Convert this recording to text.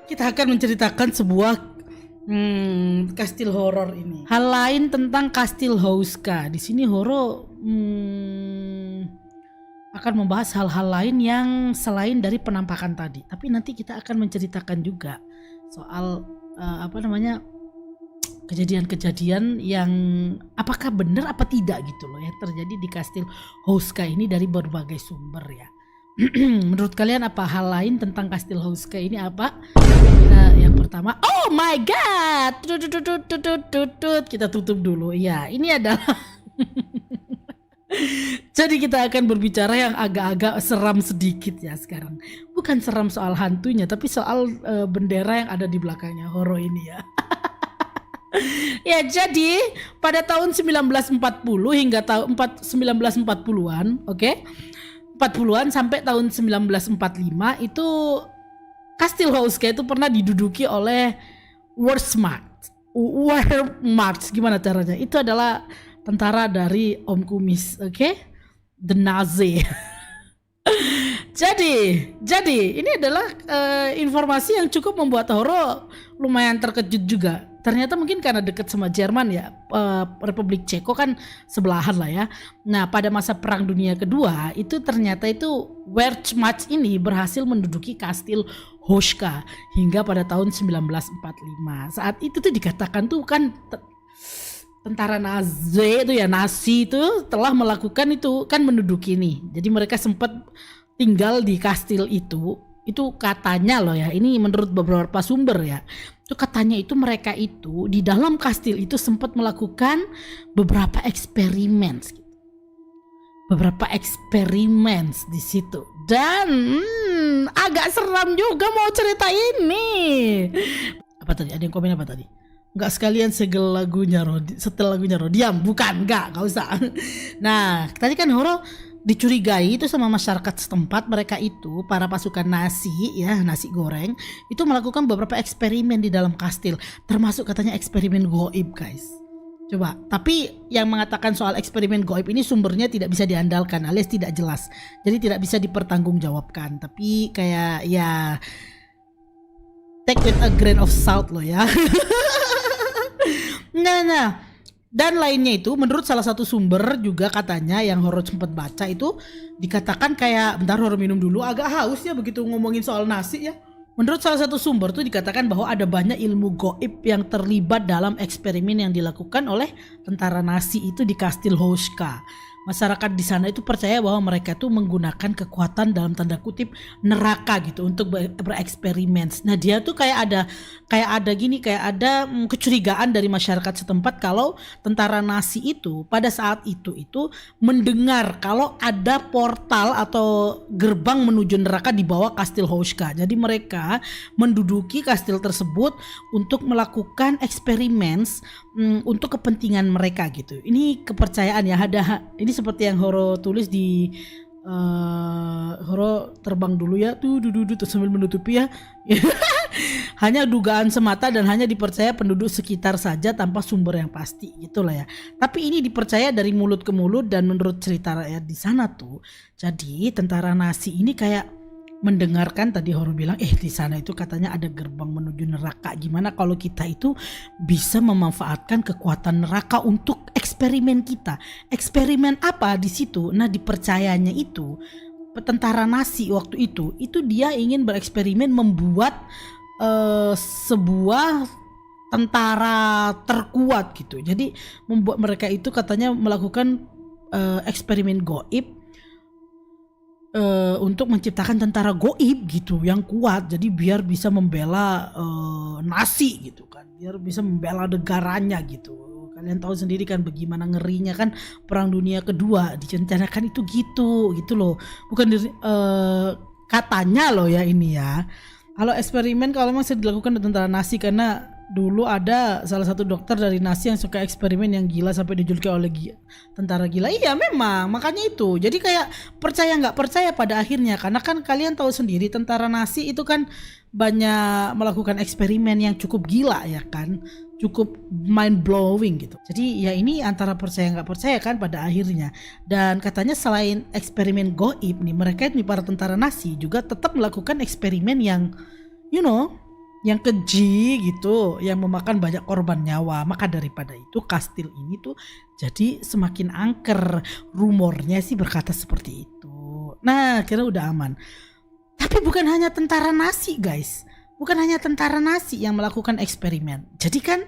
kita akan menceritakan sebuah kastil horor ini. Hal lain tentang kastil Houska. Di sini Horo akan membahas hal-hal lain yang selain dari penampakan tadi. Tapi nanti kita akan menceritakan juga soal kejadian-kejadian yang apakah benar apa tidak gitu loh yang terjadi di kastil Houska ini dari berbagai sumber ya. Menurut kalian apa hal lain tentang kastil Houska ini apa? Yang pertama, oh my god, kita tutup dulu ya. Ini adalah jadi kita akan berbicara yang agak-agak seram sedikit ya sekarang. Bukan seram soal hantunya, tapi soal bendera yang ada di belakangnya Horo ini ya. Ya jadi pada tahun 1940 hingga tahun 1940-an, oke? 40-an sampai tahun 1945 itu Kastil Houska itu pernah diduduki oleh Wehrmacht. Gimana caranya? Itu adalah tentara dari Om Kumis, oke? The Nazi. Jadi ini adalah informasi yang cukup membuat Horo lumayan terkejut juga. Ternyata mungkin karena dekat sama Jerman ya, Republik Ceko kan sebelahan lah ya. Nah pada masa Perang Dunia Kedua itu ternyata itu Wehrmacht ini berhasil menduduki Kastil Houska hingga pada tahun 1945. Saat itu tuh dikatakan tuh kan tentara Nazi itu ya, Nazi itu telah melakukan itu kan menduduki nih. Jadi mereka sempat tinggal di kastil itu katanya loh ya, ini menurut beberapa sumber ya, itu katanya itu mereka itu di dalam kastil itu sempat melakukan beberapa eksperimen di situ dan agak seram juga mau cerita ini. Apa tadi, ada yang komen apa tadi? Nggak sekalian setel lagunya Ro, diam, bukan, nggak usah. Nah tadi kan Horo dicurigai itu sama masyarakat setempat, mereka itu para pasukan nasi goreng itu melakukan beberapa eksperimen di dalam kastil, termasuk katanya eksperimen goib guys. Coba, tapi yang mengatakan soal eksperimen goib ini sumbernya tidak bisa diandalkan alias tidak jelas, jadi tidak bisa dipertanggungjawabkan, tapi kayak ya take with a grain of salt loh ya. Nah dan lainnya itu menurut salah satu sumber juga katanya yang Horo sempat baca itu dikatakan kayak, bentar Horo minum dulu, agak haus ya begitu ngomongin soal nasi ya. Menurut salah satu sumber tuh dikatakan bahwa ada banyak ilmu goib yang terlibat dalam eksperimen yang dilakukan oleh tentara Nazi itu di Kastil Houska. Masyarakat di sana itu percaya bahwa mereka tuh menggunakan kekuatan dalam tanda kutip neraka gitu untuk bereksperimen. Nah dia tuh kayak ada kecurigaan dari masyarakat setempat kalau tentara Nazi itu pada saat itu mendengar kalau ada portal atau gerbang menuju neraka di bawah Kastil Houska. Jadi mereka menduduki kastil tersebut untuk melakukan eksperimen untuk kepentingan mereka gitu. Ini kepercayaan ya, ini seperti yang Horo tulis di Horo terbang dulu ya tuh sambil menutupi ya. Hanya dugaan semata dan hanya dipercaya penduduk sekitar saja tanpa sumber yang pasti gitulah ya. Tapi ini dipercaya dari mulut ke mulut dan menurut cerita rakyat di sana tuh. Jadi tentara Nazi ini kayak mendengarkan tadi Horo bilang di sana itu katanya ada gerbang menuju neraka. Gimana kalau kita itu bisa memanfaatkan kekuatan neraka untuk eksperimen kita? Eksperimen apa di situ? Nah dipercayanya itu tentara Nazi waktu itu dia ingin bereksperimen membuat sebuah tentara terkuat gitu. Jadi membuat mereka itu katanya melakukan eksperimen goib untuk menciptakan tentara goib gitu yang kuat, jadi biar bisa membela Nazi gitu kan, biar bisa membela negaranya gitu. Kalian tahu sendiri kan bagaimana ngerinya kan Perang Dunia Kedua direncanakan itu gitu loh, bukan katanya loh ya ini ya. Kalau eksperimen kalau memang dilakukan oleh tentara Nazi, karena dulu ada salah satu dokter dari Nazi yang suka eksperimen yang gila sampai dijuluki oleh tentara gila. Iya memang, makanya itu. Jadi kayak percaya nggak percaya pada akhirnya, karena kan kalian tahu sendiri tentara Nazi itu kan banyak melakukan eksperimen yang cukup gila ya kan, cukup mind blowing gitu. Jadi ya ini antara percaya nggak percaya kan pada akhirnya. Dan katanya selain eksperimen goib nih, mereka ini para tentara Nazi juga tetap melakukan eksperimen yang yang keji gitu, yang memakan banyak korban nyawa. Maka daripada itu kastil ini tuh jadi semakin angker. Rumornya sih berkata seperti itu. Nah, kira udah aman. Tapi bukan hanya tentara Nazi guys. Bukan hanya tentara Nazi yang melakukan eksperimen. Jadi kan